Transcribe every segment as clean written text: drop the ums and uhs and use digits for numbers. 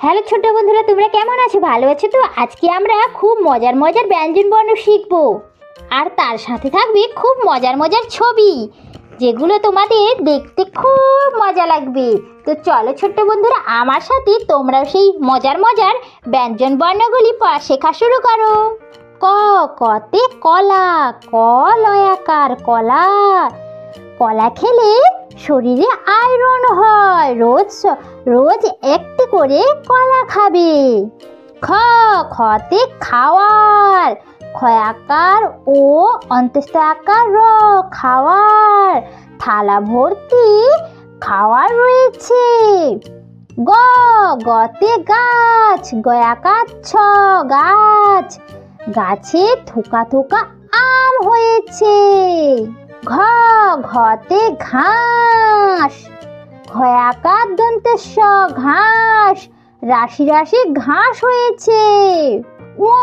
Hello ছোট বন্ধুরা, তোমরা কেমন আছো? ভালো আছো তো? আজকে আমরা খুব মজার মজার ব্যঞ্জন বর্ণ শিখবো, আর তার সাথে থাকবে খুব মজার মজার ছবি, যেগুলো তোমাদের দেখতে খুব মজা লাগবে। তো চলো ছোট্ট বন্ধুরা, আমার সাথে তোমরাও সেই মজার মজার ব্যঞ্জন বর্ণগুলি শেখা শুরু করো। ক, কতে কলা, ক লয়াকার কলা। কলা খেলে শরীরে আয়রন হয়, রোজ রোজ একটি করে কলা খাবে। খ, খতে খাওয়ার, খয়াকার ও অন্তস্থ আকার র, খাওয়ার। থালা ভর্তি খাওয়ার রয়েছে। গ, গতে গাছ, গয়াকার ছ, গাছ। গাছে থোকা থোকা আম হয়েছে। ঘ, ঘতে ঘাস, ঘয়াকার দন্তেশ্ব, ঘাস। রাশি রাশি ঘাস হয়েছে। ও,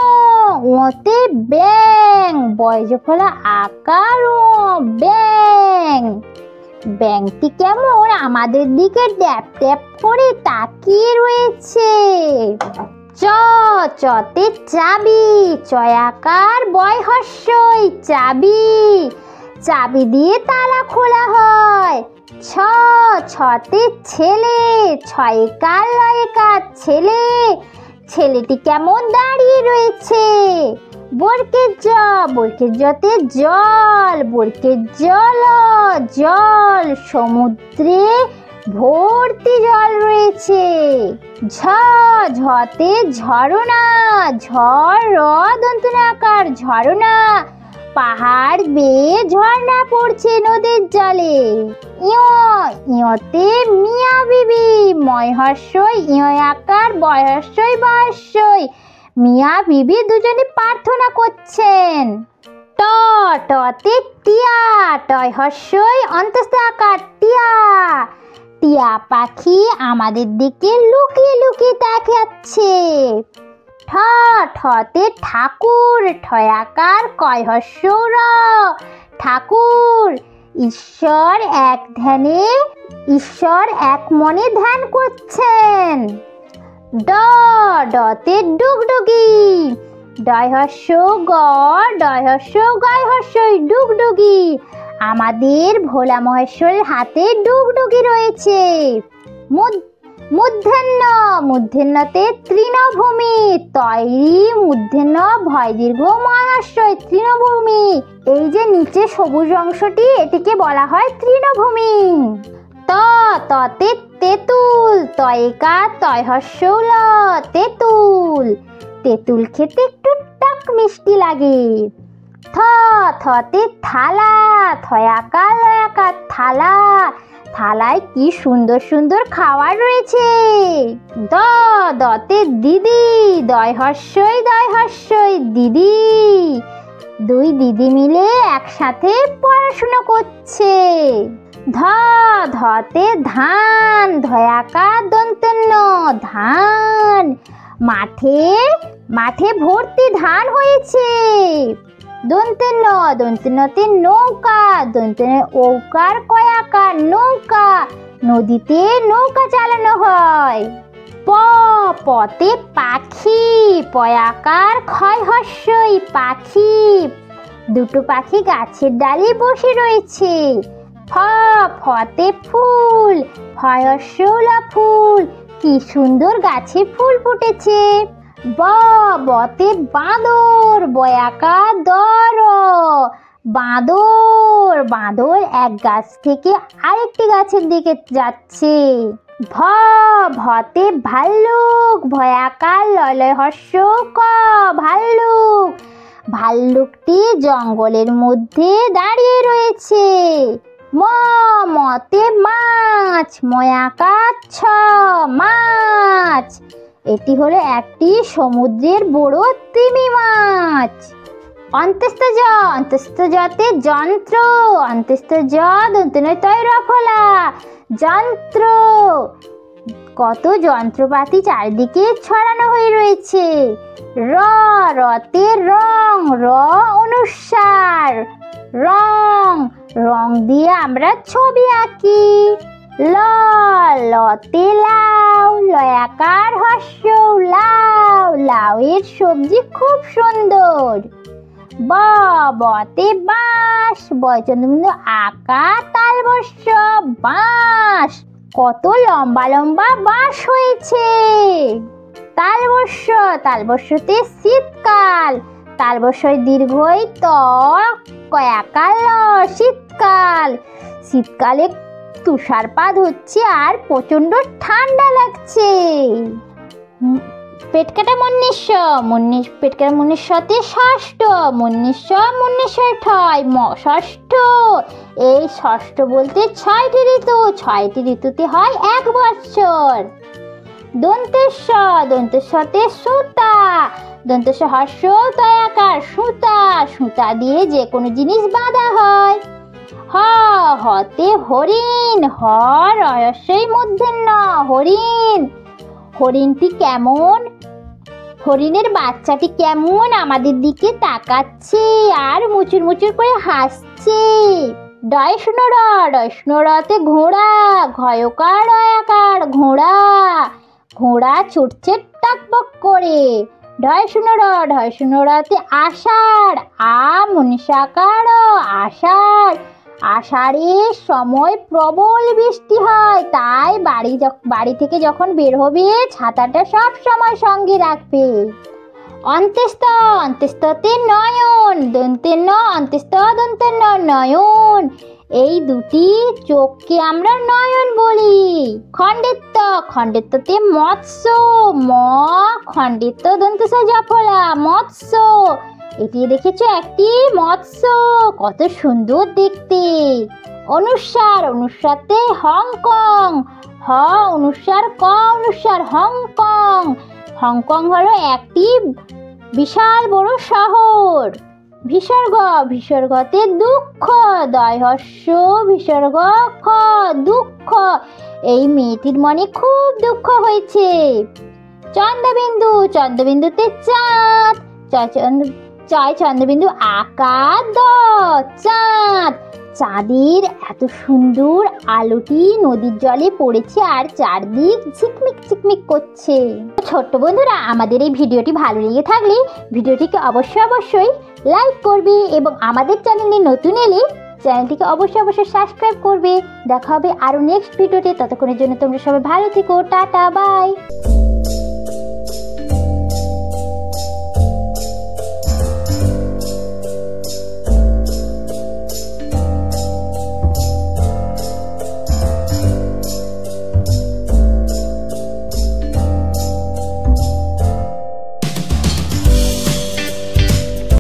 ওতে ব্যাং, বয়জফলা আকার ও, ব্যাং। ব্যাংটি কেমন আমাদের দিকে ড্যাপ ড্যাপ করে তাকিয়ে রয়েছে। চ, চতে চাবি, চয়াকার বয় হস্যই, চাবি। চাবি দিয়ে তালা খোলা হয়। ছ, ছতে ছেলে, ছয়কার লয়কার ছেলে। ছেলেটি কেমন দাঁড়িয়ে রয়েছে। বরকের জ, বরকের জতে জল, বরকের জল, জল। সমুদ্রে ভর্তি জল রয়েছে। ঝ, ঝতে ঝরনা, ঝড় র দন্তনাকার, ঝরনা। পাহাড় বেয়ে ঝর্ণা পড়ছে নদীর জলে। ইয়, ইয়তে মিয়া বিবি, ময় হর্ষই ইয় আকার, বয় হর্ষই বয়স্যই। মিয়া বিবি দুজনে প্রার্থনা করছেন। ট, টতে টিয়া, টয় হর্ষই অন্তস্থ আকার, টিয়া। টিয়া পাখি আমাদের দিকে লুকিয়ে লুকিয়ে তাকাচ্ছে। ঠ, ঠতে ঠাকুর, ঠয়াকার কয় হর্ষ র, ঠাকুর। ঈশ্বর এক ধ্যানে, ঈশ্বর এক মনে ধ্যান করছেন। ড, ডতে ডুগডুগি, ডয় হর্ষ গ, ডয় হর্ষ গয় হর্ষই, ডুগডুগি। আমাদের ভোলা মহেশ্বরের হাতে ডুগডুগি রয়েছে। মূর্ধন্য, মূর্ধন্যতে তৃণভূমি, তৈরি মূর্ধন্য ভয় দীর্ঘ মহাশয়, তৃণভূমি। এই যে নিচে সবুজ অংশটি, এটিকে বলা হয় তৃণভূমি। ত, ততে তেঁতুল, তয়কা তয় হর্ষৌল, তেঁতুল। তেঁতুল খেতে একটু টক মিষ্টি লাগে। থ, থতে থালা, থয়াকার লয়াকার, থালা। থালায় কি সুন্দর সুন্দর খাবার রয়েছে। দ, দতে দিদি, দয় হর্ষই দিদি। দুই দিদি মিলে একসাথে পড়াশোনা করছে। ধ, ধতে ধান, ধয়াকার দন্তন্য, ধান। মাঠে মাঠে ভর্তি ধান হয়েছে। দন্তেন্য, দন্তেন্যতে নৌকা, দন্তেন্য ঔকার কয়াকার, নৌকা। নদীতে নৌকা চালানো হয়। প, পতে পাখি, পয়াকার ক্ষয় হর্ষই, পাখি। দুটো পাখি গাছের ডালে বসে রয়েছে। ফ, ফতে ফুল, ফয় হর্ষৌলা, ফুল। কি সুন্দর গাছে ফুল ফুটেছে। ব, বতে বাঁদর, বয়াকার দর, বাঁদর। বাঁদর এক গাছ থেকে আরেকটি গাছের দিকে যাচ্ছে। ভ, ভতে ভাল্লুক, ভয়াকার লয় হর্ষ ক, ভাল্লুক। ভাল্লুকটি জঙ্গলের মধ্যে দাঁড়িয়ে রয়েছে। ম, মতে মাছ, ময়াকার ছ, মাছ। এটি হলো একটি সমুদ্রের বড় তিমি মাছ। অন্তস্থ জ, অন্তস্থ জতে যন্ত্র, অন্তস্থ জ দন্তন্য তয় রফলা, যন্ত্র। কত যন্ত্রপাতি চারিদিকে ছড়ানো হয়ে রয়েছে। র, রতে রং, র অনুসার, রং। রং দিয়ে আমরা ছবি আঁকি। ল, লতে লাউ, লয়াকার হর্ষ লাউ, লাউয়ের সবজি খুব সুন্দর। ব, বতে বাঁশ, বয় চন্দ্রবিন্দু আঁকা তালবস্য বাঁশ, কত লম্বা লম্বা বাঁশ হয়েছে। তালবস্য, তালবস্যতে শীতকাল, তালবস্যয় দীর্ঘই ত, কয়াকার ল, শীতকাল, শীতকালে তুষারপাত হচ্ছে আর প্রচন্ড ঠান্ডা লাগছে। পেটকাটা মন্নিস্য, পেটকাটা মন্নিস্যতে ষষ্ঠ, মন্নিস্য মন্নিস্যের ঠয় ষষ্ঠ, এই ষষ্ঠ বলতে 6টি ঋতু, 6টি ঋতুতে হয় 1 বছর। দন্তেশ্ব, দন্তেশ্বতে সুতা, দন্তেশ্ব হর্ষ তয়াকার সুতা, সুতা দিয়ে যে কোনো জিনিস বাঁধা হয়। হ, হতে হরিণ, হ রহস্যই মূর্ধন্য হরিণ, হরিণটি কেমন, হরিণের বাচ্চাটি কেমন আমাদের দিকে তাকাচ্ছে আর মুচুর মুচুর করে হাসছে। ডয়ষ্ণ র, ডয়ষ্ণ রতে ঘোড়া, ঘয়কার রয়াকার ঘোড়া, ঘোড়া ছুটছে টাকবক করে। ঢয়ষ্ণ র, ঢয়ষ্ণ রতে আষাঢ়, আ মনীষাকার আষাঢ়, আষাঢ়ের সময় প্রবল বৃষ্টি হয়, তাই বাড়ি থেকে যখন বের হবে ছাতাটা সব সময় সঙ্গে রাখবে। অন্ত্যেষ্ঠ, অন্ত্যেষ্ঠতে নয়ন, দন্তের ন, অন্ত্যেষ্ঠ দন্তের ন নয়ন, এই দুটি চোখকে আমরা নয়ন বলি। খণ্ডিত, খণ্ডিততে মৎস্য, ম খণ্ডিত দন্তেশ জফলা মৎস্য, এটি দেখেছো একটি মৎস্য, কত সুন্দর দেখতে। অনুস্বার, অনুস্বারতে হংকং, হ অনুস্বার ক অনুস্বার হংকং, হংকং হলো একটি বিশাল বড় শহর। বিসর্গ, বিসর্গতে দুঃখ, দয় হর্ষ বিসর্গ খ দুঃখ, এই মেয়েটির মনে খুব দুঃখ হয়েছে। চন্দ্রবিন্দু, চন্দ্রবিন্দুতে চাঁদ, চয় চন্দ্রবিন্দু আকা দ চাঁদ, চাঁদের এত সুন্দর আলোটি নদীর জলে পড়েছে আর চারদিক ঝিকমিক ঝিকমিক করছে। ছোট্ট বন্ধুরা, আমাদের এই ভিডিওটি ভালো লেগে থাকলে ভিডিওটিকে অবশ্যই লাইক করবে এবং আমাদের চ্যানেলে নতুন এলে চ্যানেলটিকে অবশ্যই সাবস্ক্রাইব করবে। দেখা হবে আরো নেক্সট ভিডিওতে, ততক্ষণের জন্য তোমরা সবাই ভালো থেকো, টাটা বাই।